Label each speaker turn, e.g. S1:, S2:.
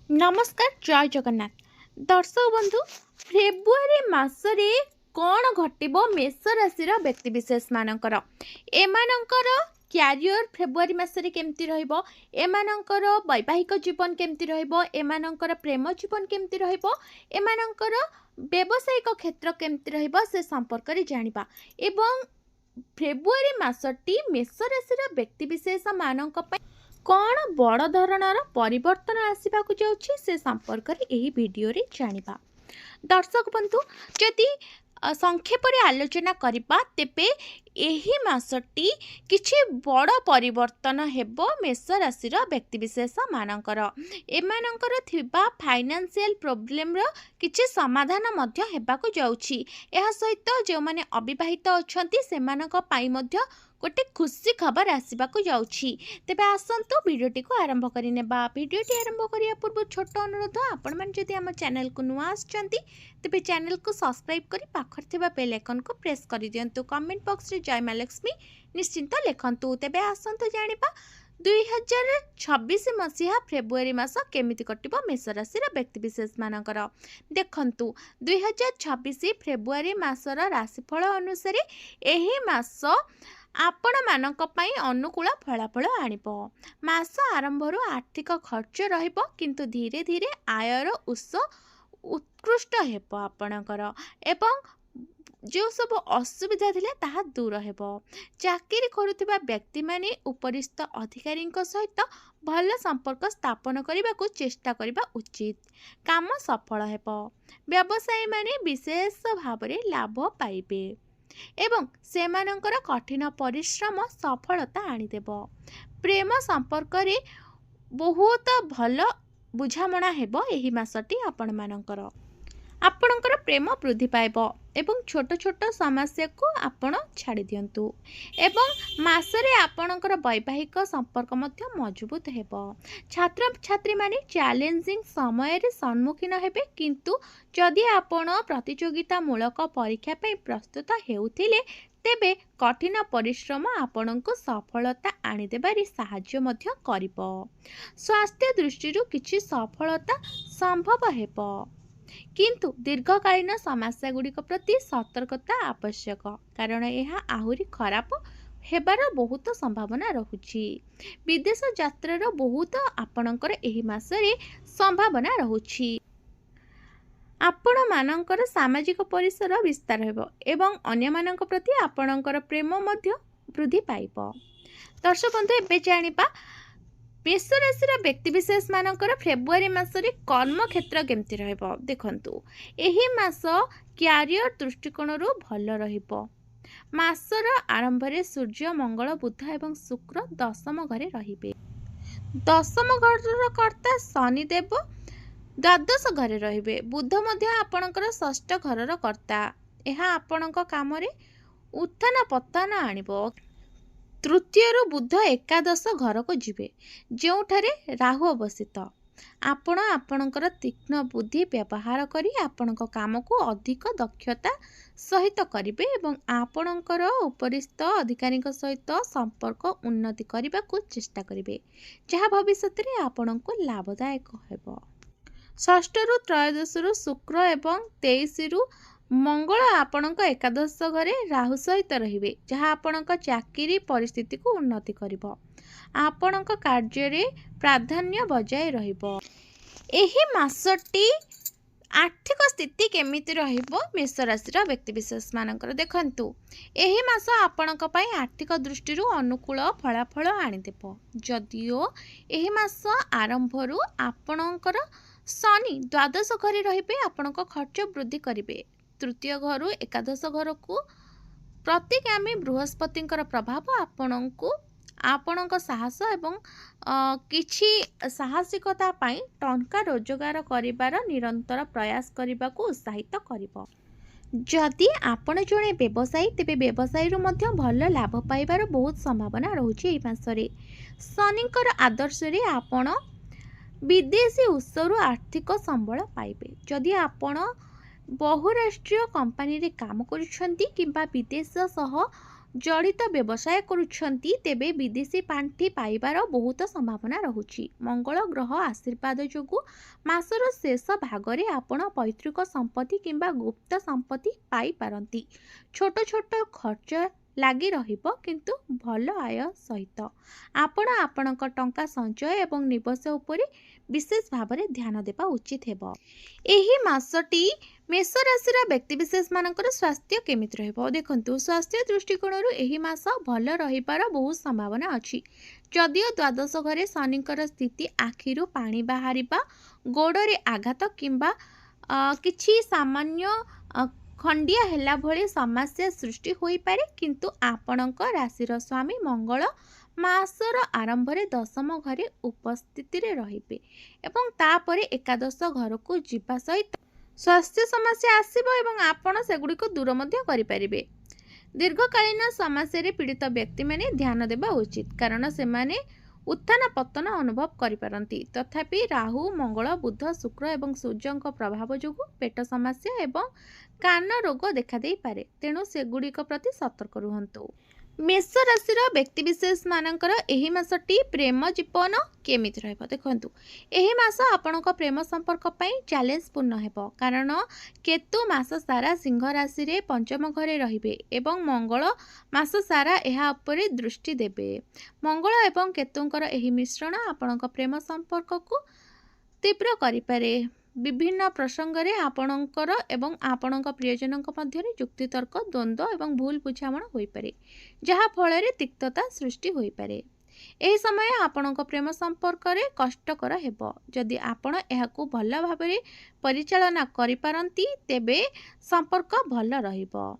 S1: नमस्कार जय जगन्नाथ दर्शक बंधु फेब्रुआरी मासरे कौन घटब मेष राशि व्यक्तिशेष मानकर एमानकर क्यारियर फेब्रुआरी मासरे केमती रहिबो एमानकर वैवाहिक जीवन केमती रहिबो एमानकर प्रेम जीवन केमती रहिबो एमानकर व्यावसायिक क्षेत्र केमती रहिबो से संपर्क रे जानिबा एवं फेब्रुआरी मासटी मेष राशि व्यक्तिशेष मानक पय कौन बड़ धरणर परिवर्तन आसवाक जाऊँगी से संपर्क में यही वीडियो रे जानिबा। दर्शक बंधु जदि संक्षेप आलोचना करबा तेबे एही मासटी किछि बड़ परिवर्तन हेबो मेष राशि व्यक्तिशेष मानकर एमानकर थिबा फाइनेंशियल प्रॉब्लम रो किछि समाधान मध्य हेबाक जाउछि। एहा सहित जो माने अविवाहित अछंती सेमानक पाई मध्य गोटे खुशी खबर आसवाक जाउछि। तेबे आसंतु वीडियोटी को आरंभ करि नेबा। वीडियोटी आरंभ करिया पूर्व छोट अनुरोध आपण मन जदि हम चैनल को नुआ आछंती तेबे चैनल को सब्सक्राइब करी पाखर थिबा बेल आइकन को प्रेस करि दियंतु। कमेंट बॉक्स रे जय मां लक्ष्मी निश्चिंत लेखंतु। तेबे आसंतु जानिबा 2026 मसीहा फेब्रुआरी मास केमिति कटिबो मेष राशि व्यक्तिशेष मानकर। देखंतु 2026 फेब्रुआरी मासर राशिफल अनुसार एही मास आपण मानक पई अनुकूल फलाफल आनिबो। मास आरंभरू आर्थिक खर्च रहिबो किंतु धीरे धीरे आयर उत्स उत्कृष्ट हेबो आपणकर एवं जो सब असुविधा थिले ताहा दूर हेबो। चाकरी करुथिबा व्यक्ति माने उपरिस्थ अधिकारी सहित भल संपर्क स्थापन करने को चेष्टा करबा उचित। काम सफल हेबो। व्यवसायी माने विशेष भाव में लाभ पाइबे एवं सेमानंकर कठिन परिश्रम सफलता आनिदेब। प्रेम संपर्क रे बहुत भल बुझामणा हेबो। एही मासटी आपण मानकर आपणकर प्रेम वृद्धि पाइब एवं छोट छोट समस्या को आपण छाड़ी दियंतु एवं मासरे आपणकर वैवाहिक संपर्क मध्य मजबूत हेबो। छात्र छात्री माने चैलेंजिंग समय रे सम्मुखीन हेबे किंतु जदि आपण प्रतियोगिता मूलक परीक्षा पे प्रस्तुत हेउथिले तेबे कठिन परिश्रम आपणको सफलता आनिदेबारी साहाय्य मध्य करिबो। स्वास्थ्य दृष्टि किछि सफलता संभव हेबो किंतु दीर्घकालीन समस्या गुड़िक प्रति सतर्कता आवश्यक कारण यह आहुरी खराब हेबार बहुत संभावना रहुछि। विदेश यात्रार बहुत आपणकर एही मासरे संभावना रहुछि। आपण मानकर सामाजिक परिसर विस्तार हेबो एवं अन्य मानक प्रति आपणकर प्रेम मध्य वृद्धि पाइब। दर्शक बंधु एबे जानिबा मेष राशि व्यक्तिशेष मानकर फेब्रुआरी मासरे कर्म क्षेत्र केमती रहइबो। देखंतु एही मास क्यारियर दृष्टिकोण भल रहिबो। मासर आरंभ रे सूर्य मंगल बुध एवं शुक्र दशम घरे रहिबे। दशम घर कर्ता शनिदेव द्वादश घरे रहिबे। बुध मध्य आपणकर षष्ठ घरर कर्ता। एहा आपणक काम रे उत्थान पतन आनिबो। तृतीय बुध एकादश घर को जीवे जोठारे राहु अवस्थित। आपण आपणकर तीक्ष्ण बुद्धि व्यवहार करी आपणक काम को अधिक दक्षता सहित करिवे एवं आपणकर उपरिस्थ अधिकारी सहित संपर्क उन्नति करने को चेष्टा करिवे जहाँ भविष्य में आपणको लाभदायक हेबो। षष्ठ रु त्रयोदश रु शुक्र एवं 23 रु मंगल आपणक एकादश घरे राहु सहित रहिबे जहाँ आपणक चाकरी परिस्थिति को उन्नति करिबो। आपणक कार्य रे प्राधान्य बजाय रहिबो। एही मासटी आर्थिक स्थिति केमिति रहिबो मेष राशि व्यक्तिशेष मानकर। देखंतु एही मास आपणक पई आर्थिक दृष्टि अनुकूल फलाफल आनिदेबो। जदियो एही मास आरंभरू आपणकर शनि द्वादश घरे रहिबे आपणक खर्च वृद्धि करिवे। तृतीय घर एकादश घर को प्रतिगामी बृहस्पतिंकर प्रभाव आपणको आपणक साहस एवं किछि साहसिकता पाई टंका रोजगार करिबार निरंतर प्रयास करने को उत्साहित करिबो। जदि आपण जणे व्यवसायी तेबे व्यवसायी रु मध्य भल लाभ पाइबार बहुत संभावना रहुछि। एही मासरे शनिकर आदर्श रे आपण विदेशी उत्सरु आर्थिक संबल पाइबे। जदि आपण बहुराष्ट्रीय कंपनी रे काम करुछंती किंबा विदेश सह जड़ित व्यवसाय करुछंती तेबे विदेशी पांठि पाइबार बहुत संभावना रहुछि। मंगल ग्रह आशीर्वाद जोगु मासर शेष भागरे आपण पैतृक संपत्ति किंबा गुप्त संपत्ति पाई पारंती। छोट छोट खर्च लागी रहिबो किंतु भल आय सहित आपण आपणक टंका संचय एवं निवेश उपरे विशेष भावरे ध्यान देबा उचित हेबो। एही मासटी मेष राशिर व्यक्तिविशेष मानकर स्वास्थ्य केमिति रहइबो देखंतु। स्वास्थ्य दृष्टिकोणरू एही मास भल रहिबार बहुत संभावना अछि। जदिओ द्वादश घरे शनिकर स्थिति आखिरु पानी बाहरिबा, गोड़रे आघात किंबा किछि सामान्य खंडिया हेला भली समस्या सृष्टि होई पारे, किंतु आपणक राशिर स्वामी मंगल मासर आरंभ रे दशम घरे उपस्थिति रे रहिबे एवं तापरे एकादश घर को जीवा सहित स्वास्थ्य समस्या आसीबो एवं आपण सेगुडी को दूर मध्य करि परिबे। दीर्घकालीन समस्या रे पीड़ित व्यक्ति माने ध्यान देबा उचित, कारण से माने उत्थान पतन अनुभव करिपारंती। तथापि राहु मंगल बुध शुक्र एवं सूर्यଙ୍କ प्रभाव जोगु पेट समस्या एवं कान रोग देखा देई पारे, तेणु सेगुडिक प्रति सतर्क रुहंतु। मेष राशिर व्यक्तिविशेष मानकर एही मासटी प्रेम जीवन केमिति रहइबो देखंतु। एही मास आपणक प्रेम संपर्क पई चैलेंज पूर्ण हेबो, कारण केतु मास सारा सिंह राशि रे पंचम घरे रहिबे एवं मंगल मास सारा एहा उपरे दृष्टि देबे। मंगल एवं केतुंकर एही मिश्रण आपणक प्रेम संपर्क को तीव्र करिपारे। विभिन्न प्रसंग रे आपणकर एवं आपणक प्रियजनक मध्य युक्तितर्क द्वंद्व एवं भूल बुझामण होई पारे, जहा फल रे तिक्तता सृष्टि होई पारे। एही समय आपणक प्रेम संपर्क रे कष्टकर हेबो। जदि आपण एहाकू भल भाबरे परिचालना करि पारंती तेबे संपर्क भल रहिबो।